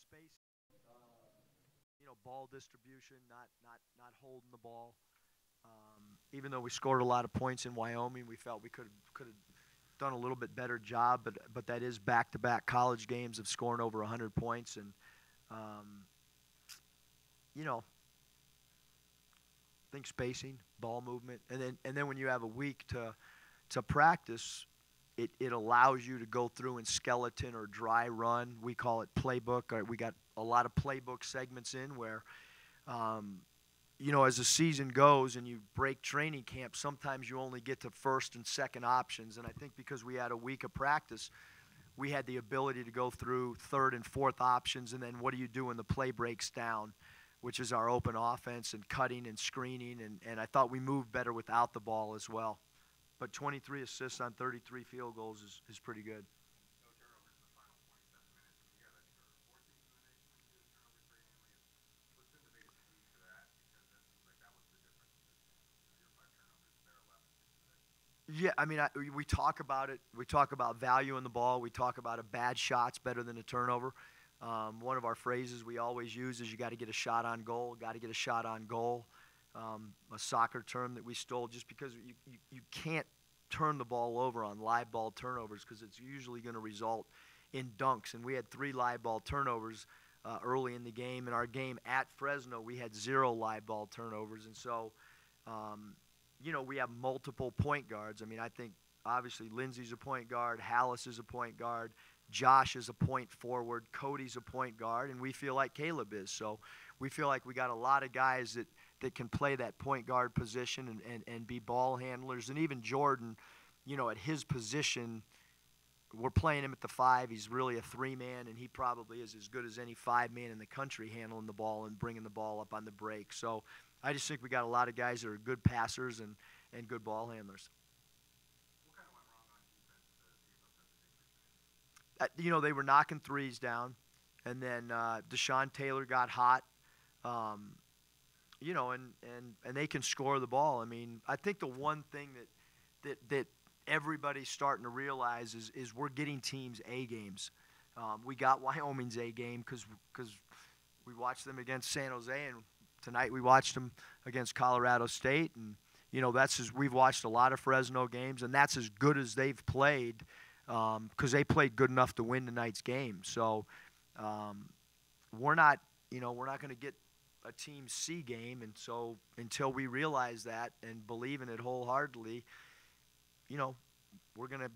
space, ball distribution, not holding the ball. Even though we scored a lot of points in Wyoming, we felt we could have done a little bit better job. But that is back-to-back college games of scoring over 100 points, and um, you know, think spacing, ball movement, and then when you have a week to practice, it allows you to go through and skeleton or dry run. We call it playbook. We got a lot of playbook segments in where, um, as the season goes and you break training camp, sometimes you only get to first and second options. And I think because we had a week of practice, we had the ability to go through third and fourth options, and then what do you do when the play breaks down, which is our open offense and cutting and screening. And I thought we moved better without the ball as well. But 23 assists on 33 field goals is pretty good. No turnovers in the final 27 minutes. I mean, you guys actually were fourth team in the nation in shooting turnovers per game. What's been the biggest key to that? Because that seems like that was the difference in this game. Your 5 turnovers, their 11 in 6 possessions. Yeah, I mean, we talk about it. We talk about value in the ball. We talk about a bad shot's better than a turnover. One of our phrases we always use is you got to get a shot on goal, got to get a shot on goal. A soccer term that we stole just because you can't turn the ball over on live ball turnovers because it's usually going to result in dunks. And we had 3 live ball turnovers early in the game. In our game at Fresno, we had 0 live ball turnovers. And so, we have multiple point guards. I mean, I think obviously Lindsey's a point guard, Hallis is a point guard, Josh is a point forward, Cody's a point guard, and we feel like Caleb is. So we feel like we got a lot of guys that can play that point guard position and be ball handlers. And even Jordan, at his position, we're playing him at the 5. He's really a 3-man, and he probably is as good as any 5-man in the country handling the ball and bringing the ball up on the break. So I just think we got a lot of guys that are good passers and good ball handlers. What kind of went wrong on defense to give up such a big percentage? They were knocking threes down, and then Deshaun Taylor got hot. And they can score the ball. I mean, I think the one thing that everybody's starting to realize is we're getting teams A games. We got Wyoming's A game because we watched them against San Jose, and tonight we watched them against Colorado State. And we've watched a lot of Fresno games, and that's as good as they've played because they played good enough to win tonight's game. So we're not going to get a team C game, and so until we realize that and believe in it wholeheartedly, we're going to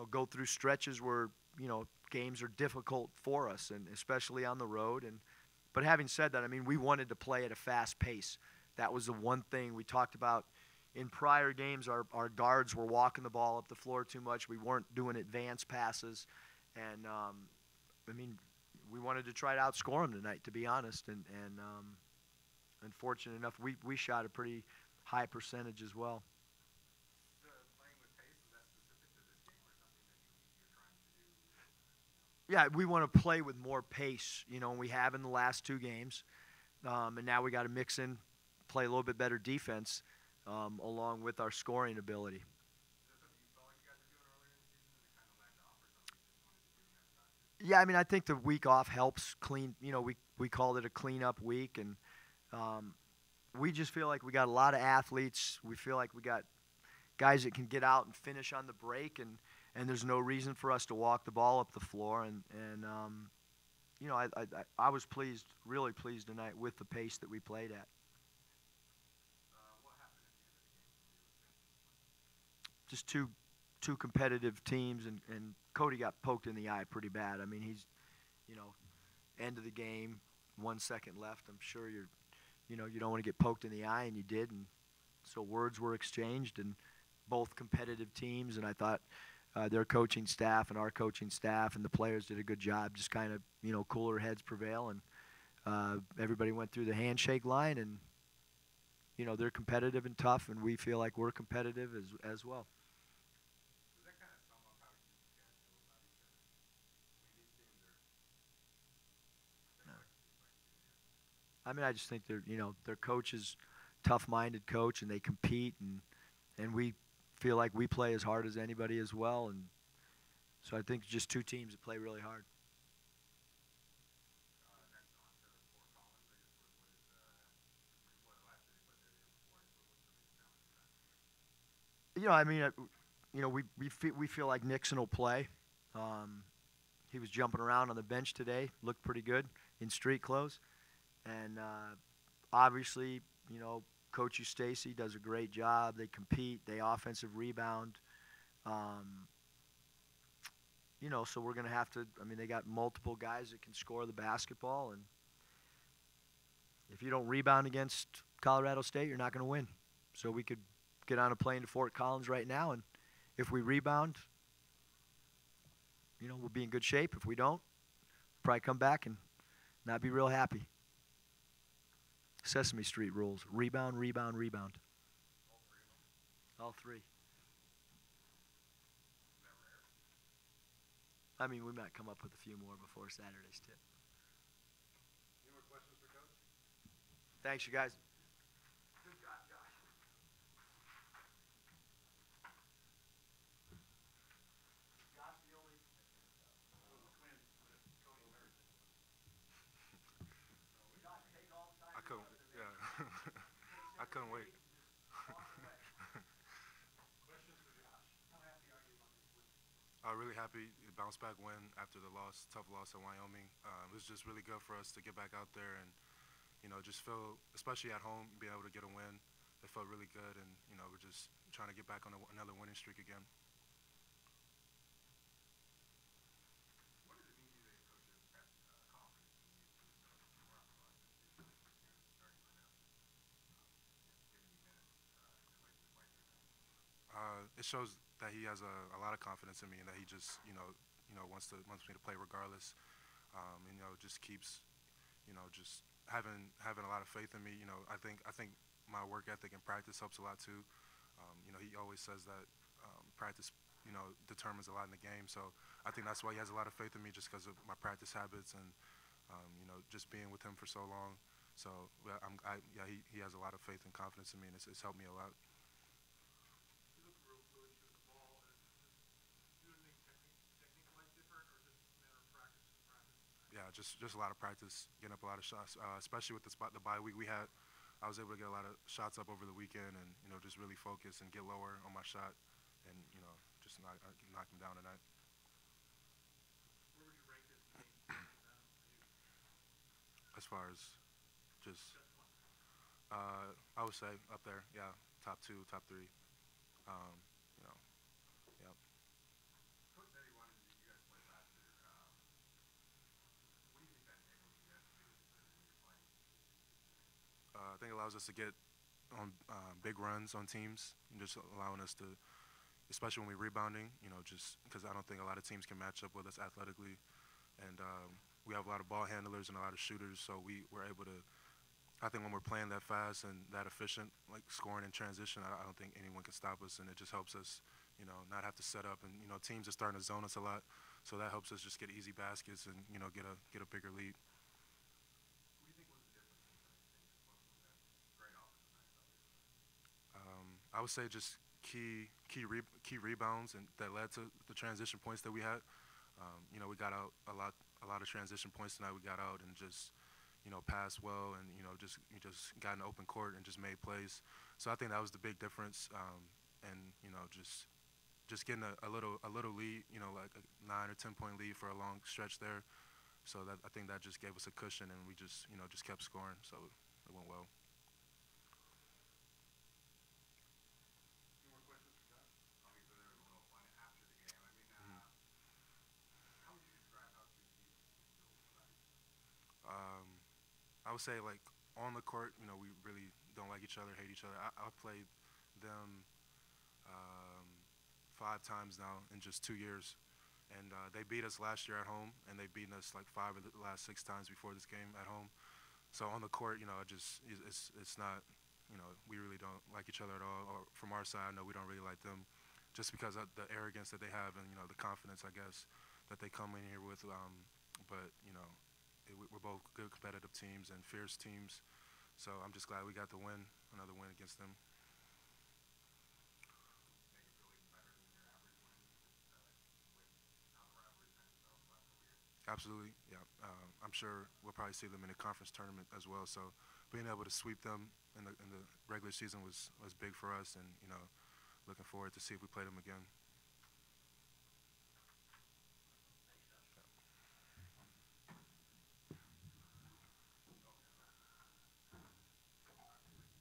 go through stretches where games are difficult for us, and especially on the road. But having said that, I mean, we wanted to play at a fast pace. That was the one thing we talked about in prior games. Our guards were walking the ball up the floor too much. We weren't doing advanced passes, and we wanted to try to outscore them tonight, to be honest. And unfortunate enough, we shot a pretty high percentage as well. Playing with pace, is that specific to this game or something that you're trying to do? Yeah, we want to play with more pace, and we have in the last 2 games. And now we got to mix in, play a little bit better defense along with our scoring ability. Yeah, I mean, I think the week off helps clean. We called it a cleanup week, and we just feel like we got a lot of athletes. We feel like we got guys that can get out and finish on the break, and there's no reason for us to walk the ball up the floor. I was pleased, really pleased tonight with the pace that we played at. What happened at the end of the game from your standpoint? Just two competitive teams, and Cody got poked in the eye pretty bad. I mean, he's, end of the game, 1 second left. I'm sure you don't want to get poked in the eye, and you did. And so words were exchanged, and both competitive teams. And I thought their coaching staff and our coaching staff and the players did a good job. Just kind of, cooler heads prevail, and everybody went through the handshake line, and they're competitive and tough, and we feel like we're competitive as well. Does that kind of sum up how you guys feel about each other? I mean, these teams are. I mean, I just think their coach is tough-minded coach, and they compete, and we feel like we play as hard as anybody as well, and so I think just 2 teams that play really hard. I mean, we feel like Nixon will play. Um, he was jumping around on the bench today, looked pretty good in street clothes, and obviously, Coach Stacy does a great job. They compete, they offensive rebound. Um, so we're going to have to. I mean, they got multiple guys that can score the basketball, and if you don't rebound against Colorado State, you're not going to win. So we could get on a plane to Fort Collins right now, and if we rebound, we'll be in good shape. If we don't, probably come back and not be real happy. Sesame Street rules: rebound, rebound, rebound. All three. I mean, we might come up with a few more before Saturday's tip. Any more questions for Coach? Thanks, you guys. Good job, Josh. Josh, the only. I couldn't. Yeah. I couldn't wait. Really happy. Bounce back win after the tough loss at Wyoming. It was just really good for us to get back out there and, just feel, especially at home, being able to get a win. It felt really good, and we're just trying to get back on another winning streak again. What does it mean to you that coaches have confidence in you to more on the offense, you're in the starting lineup, giving you minutes like it shows that he has a lot of confidence in me, and that he just wants me to play regardless. Just keeps just having a lot of faith in me. I think my work ethic and practice helps a lot too. He always says that practice determines a lot in the game. So I think that's why he has a lot of faith in me, just because of my practice habits and just being with him for so long. So he has a lot of faith and confidence in me, and it's helped me a lot. Yeah, just a lot of practice, getting up a lot of shots, especially with the bye week we had. I was able to get a lot of shots up over the weekend, and just really focus and get lower on my shot, and just knock him down tonight. Where would you rank this game As far as just, I would say up there, yeah, top 2, top 3. Um, yeah. Coach said he wanted you guys to play faster. What do you think that enables you guys to do when you're playing? I think it allows us to get on big runs on teams, and just allowing us to, especially when we're rebounding, just because I don't think a lot of teams can match up with us athletically. And we have a lot of ball handlers and a lot of shooters, so we're able to. I think when we're playing that fast and that efficient, like scoring in transition, I don't think anyone can stop us, and it just helps us, not have to set up. And teams are starting to zone us a lot, so that helps us just get easy baskets and get a bigger lead. What do you think was the difference in tonight's game? Just both of them had great offensive nights, obviously. I would say just key rebounds, and that led to the transition points that we had. We got out a lot of transition points tonight. We got out and just passed well, and just got in the open court and just made plays. So I think that was the big difference. And just getting a little lead, like a 9 or 10 point lead for a long stretch there. So that I think that just gave us a cushion, and we just kept scoring. So it went well. Any more questions for Josh? Obviously, there was a little fun after the game. I mean, how would you describe how two teams feel about each other? I would say, like, on the court, we really don't like each other, hate each other. I've played them 5 times now in just 2 years, and they beat us last year at home, and they've beaten us like 5 of the last 6 times before this game at home. So on the court, it's not, we really don't like each other at all. Or from our side, I know we don't really like them, just because of the arrogance that they have and the confidence, I guess, that they come in here with. But we're both good competitive teams and fierce teams. So I'm just glad we got the win, another win against them. Make it feel even better than your average win, just with how the rivalry kind of developed the last couple years. Absolutely, yeah. I'm sure we'll probably see them in the conference tournament as well. So being able to sweep them in the regular season was big for us, and looking forward to see if we play them again. Question for Caleb. Great offensive night for both teams. I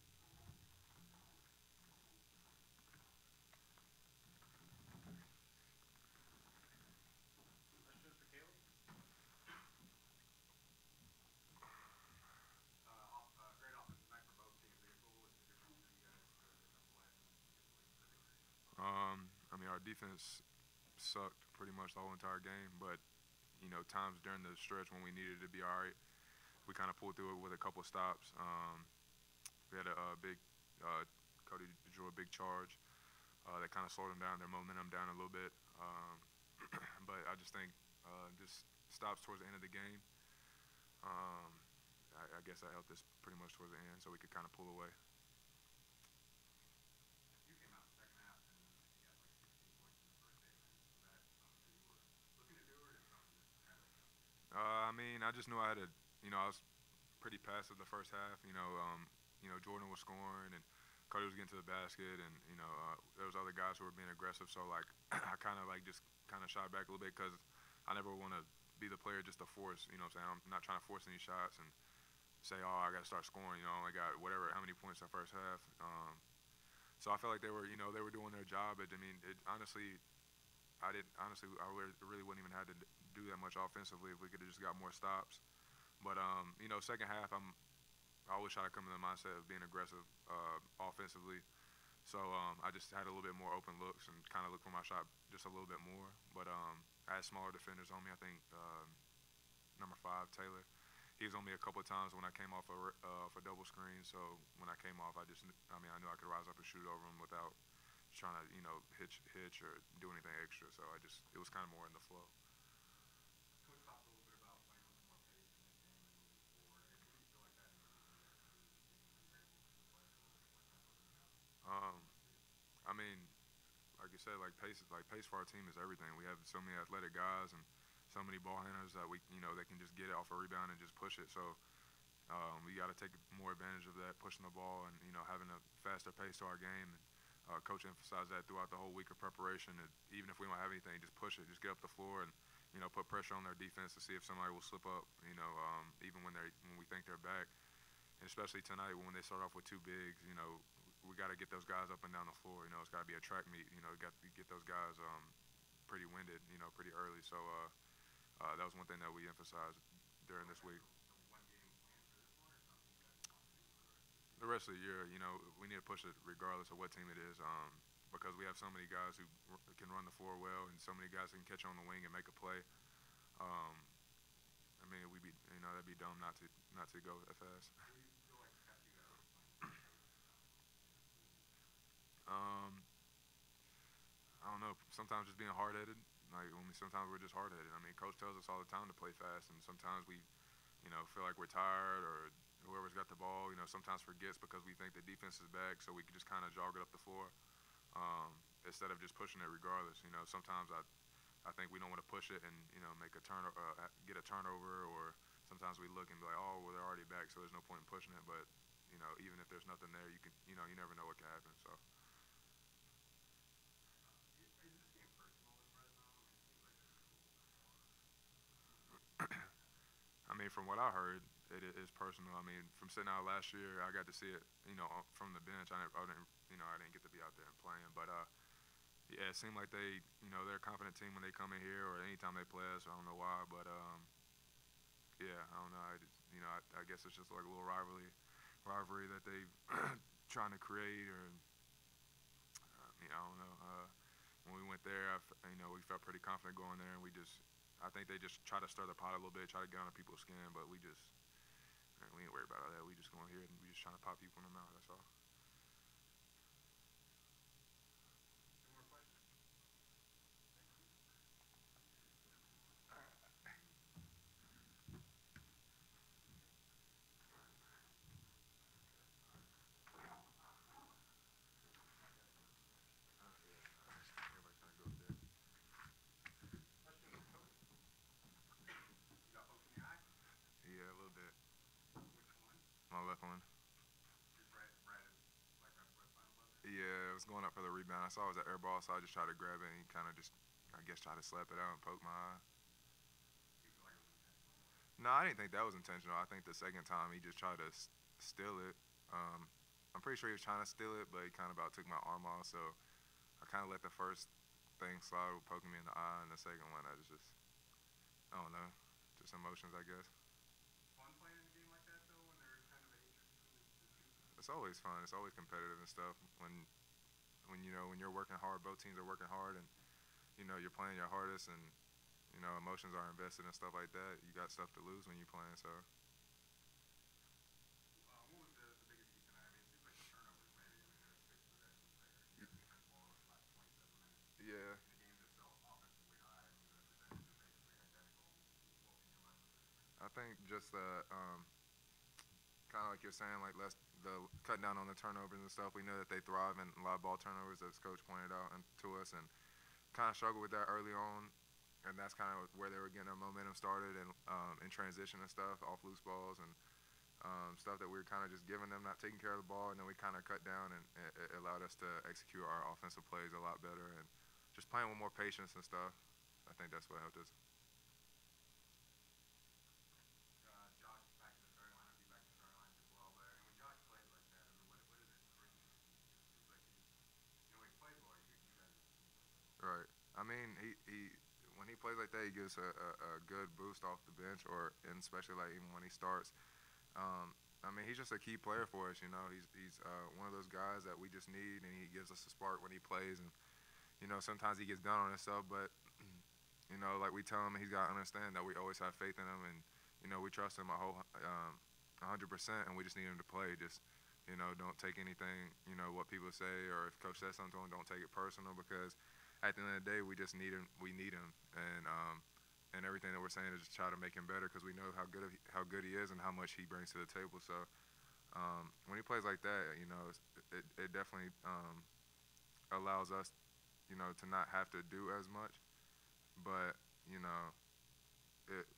guess what was the difference for you guys defensively and get the victory? I mean, our defense sucked pretty much the whole entire game, but times during the stretch when we needed to be all right, we kind of pulled through it with a couple of stops. We had a big Cody drew a big charge that kind of slowed them down, their momentum down a little bit. But I just think just stops towards the end of the game. I guess that helped us pretty much towards the end, so we could kind of pull away. You came out in the second half and I think you had like 16 points in the first 8 minutes. Was that something that you were looking to do, or did something just kind of come to you? I mean, I just knew I had to. I was pretty passive the first half. Jordan was scoring and Cody was getting to the basket, and there was other guys who were being aggressive. So like, I kind of like just kind of shot back a little bit because I never want to be the player just to force. You know what I'm saying? I'm not trying to force any shots and say, oh, I got to start scoring. I only got whatever, how many points in the first half. So I felt like they were doing their job. But I mean, I really wouldn't even have to do that much offensively if we could have just got more stops. But second half, I always try to come in the mindset of being aggressive offensively. So I just had a little bit more open looks and kind of looked for my shot just a little bit more. But I had smaller defenders on me. I think number 5, Taylor. He was on me a couple of times when I came off a double screen. So when I came off, I knew I could rise up and shoot over him without trying to hitch or do anything extra. So it was kind of more in the flow. Coach talked a little bit about playing with more pace in this game and moving forward. I guess what do you feel like that means when you guys do this game when you're able to play with a little bit more tempo than you have Um, on the speed? I mean, like you said, pace for our team is everything. We have so many athletic guys and so many ball handlers that they can just get it off a rebound and just push it. So we got to take more advantage of that, pushing the ball and having a faster pace to our game. And coach emphasized that throughout the whole week of preparation. That even if we don't have anything, just push it, just get up the floor and put pressure on their defense to see if somebody will slip up. Even when we think they're back, and especially tonight when they start off with 2 bigs. We got to get those guys up and down the floor. It's got to be a track meet. Got to get those guys pretty winded. Pretty early. So that was one thing that we emphasized during this week. The one game plan for this one, or something you guys want to do for The rest of the year, we need to push it regardless of what team it is, because we have so many guys who can run the floor well, and so many guys who can catch on the wing and make a play. I mean, that'd be dumb not to go that fast. What do you feel like kept you guys from playing with pace Um, I don't know. Sometimes just being hard-headed. Sometimes we're just hard-headed. I mean, coach tells us all the time to play fast, and sometimes we, feel like we're tired, or whoever's got the ball, sometimes forgets because we think the defense is back, so we can just kind of jog it up the floor instead of just pushing it regardless. Sometimes I think we don't want to push it and make a get a turnover, or sometimes we look and be like, oh, well, they're already back, so there's no point in pushing it. But even if there's nothing there, you never know what can happen. So. Is this game personal with Fresno? I mean, it seems like there's like a little bit more I mean, from what I heard, it is personal. I mean, from sitting out last year, I got to see it, from the bench. I didn't get to be out there and playing, but yeah, it seemed like they're a confident team when they come in here or anytime they play us. I don't know why, but yeah, I don't know. I guess it's just like a little rivalry that they trying to create, or I don't know. When we went there, we felt pretty confident going there, and I think they just try to stir the pot a little bit, try to get under people's skin, but we ain't worried about all that. We just going here and we just trying to pop people in the mouth. That's all. Any more questions? Thank you. Everybody's trying to go up there. Question for Coach. You got poked in the eye? Yeah, a little bit. Which one? My left one. Just right as like right before the final buzzer? Yeah, was going up for the rebound. I saw it was an air ball, so I just tried to grab it and he kind of just, I guess, tried to slap it out and poke my eye. You feel like it was intentional? No, I didn't think that was intentional. I think the second time he just tried to steal it. I'm pretty sure he was trying to steal it, but he kind of about took my arm off. So I kind of let the first thing slide with poking me in the eye, and the second one, I was just, I don't know, just emotions, I guess. Fun playing in a game like that though, when there's kind of a hatred between the teams. It's always fun. It's always competitive and stuff. When you know when you're working hard, both teams are working hard, and you know you're playing your hardest, and you know emotions are invested and stuff like that. You got stuff to lose when you're playing, so. What was the biggest key tonight? I mean, it seems like the turnovers maybe. I mean, there's 6 possessions there. You got defense ball in the last 27 minutes. Yeah, In a game that's so offensively high, I mean, the percentages are basically identical. What in your mind was the difference? I think just kind of like you're saying, like the cut down on the turnovers and stuff. We know that they thrive in a lot of ball turnovers, as Coach pointed out and to us, and kind of struggled with that early on. And that's kind of where they were getting their momentum started, and in transition and stuff, off loose balls and stuff that we were kind of just giving them, not taking care of the ball, and then we kind of cut down, and it allowed us to execute our offensive plays a lot better, and just playing with more patience and stuff. I think that's what helped us. Josh back in the starting lineup, you back in the starting lineup as well. But I mean, when Josh plays like that, I mean, what does it bring to the team? Because it seems like when he plays well, you guys as a team play well. Right. I mean, he when he plays like that, he gives a good boost off the bench, or and especially like even when he starts. I mean, he's just a key player for us. You know, he's one of those guys that we just need, and he gives us a spark when he plays. And you know, sometimes he gets down on himself, but you know, like we tell him, he's got to understand that we always have faith in him, and you know, we trust him 100%, and we just need him to play. Just you know, don't take anything, you know, what people say, or if coach says something to him, don't take it personal, because at the end of the day, we just need him. We need him, and everything that we're saying is just try to make him better, because we know how good he is and how much he brings to the table. So when he plays like that, you know, it definitely allows us, you know, to not have to do as much. But you know,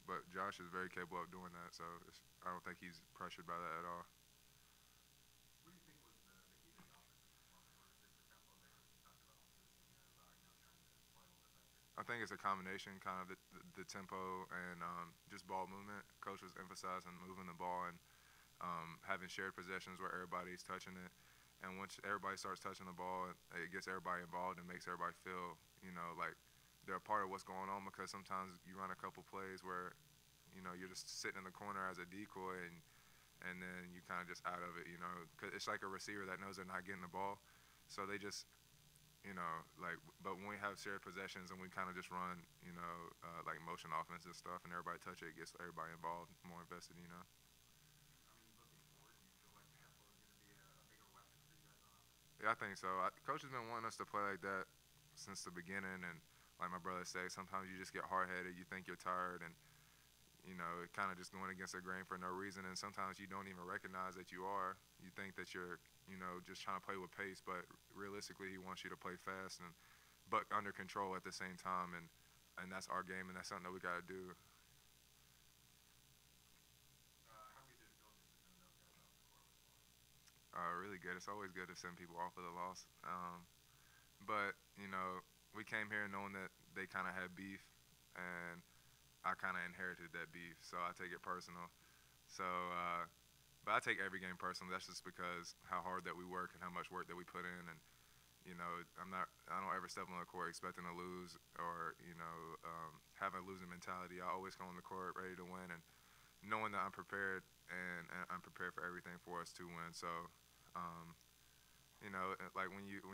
but Josh is very capable of doing that. So I don't think he's pressured by that at all. What do you think was the key to the offensive performance? Was it just the tempo that coach talked about when he was thinking about trying to play a little bit faster? I think it's a combination, kind of the tempo and just ball movement. Coach was emphasizing moving the ball and having shared possessions where everybody's touching it. And once everybody starts touching the ball, it gets everybody involved and makes everybody feel, you know, like they're a part of what's going on. Because sometimes you run a couple plays where, you know, you're just sitting in the corner as a decoy, and then you kind of just out of it, you know. Cause it's like a receiver that knows they're not getting the ball, so they just, you know, like. But when we have shared possessions and we kind of just run, you know, like motion offense and stuff, and everybody touch it, it gets everybody involved, more invested, you know. I mean, looking forward, do you feel like tempo is going to be a bigger weapon for you guys on offense? Yeah, I think so. Coach has been wanting us to play like that since the beginning, and like my brother said, sometimes you just get hard-headed. You think you're tired, and you know, it kind of just going against the grain for no reason. And sometimes you don't even recognize that you are. You think that you're, you know, just trying to play with pace, but realistically, he wants you to play fast and but under control at the same time. And that's our game, and that's something that we got to do. How good did it feel just to send those guys off the court with a loss? Really good. It's always good to send people off with a loss. But you know, we came here knowing that they kind of had beef, and I kind of inherited that beef, so I take it personal. So, but I take every game personal. That's just because how hard that we work and how much work that we put in, and you know, I don't ever step on the court expecting to lose, or you know, having a losing mentality. I always come on the court ready to win, and knowing that I'm prepared, and I'm prepared for everything for us to win. So, you know, like when you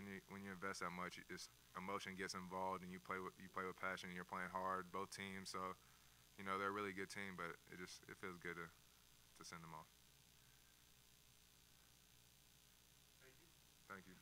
invest that much, just emotion gets involved, and you play with passion, and you're playing hard, both teams. So, you know, they're a really good team, but it feels good to send them off. Thank you. Thank you.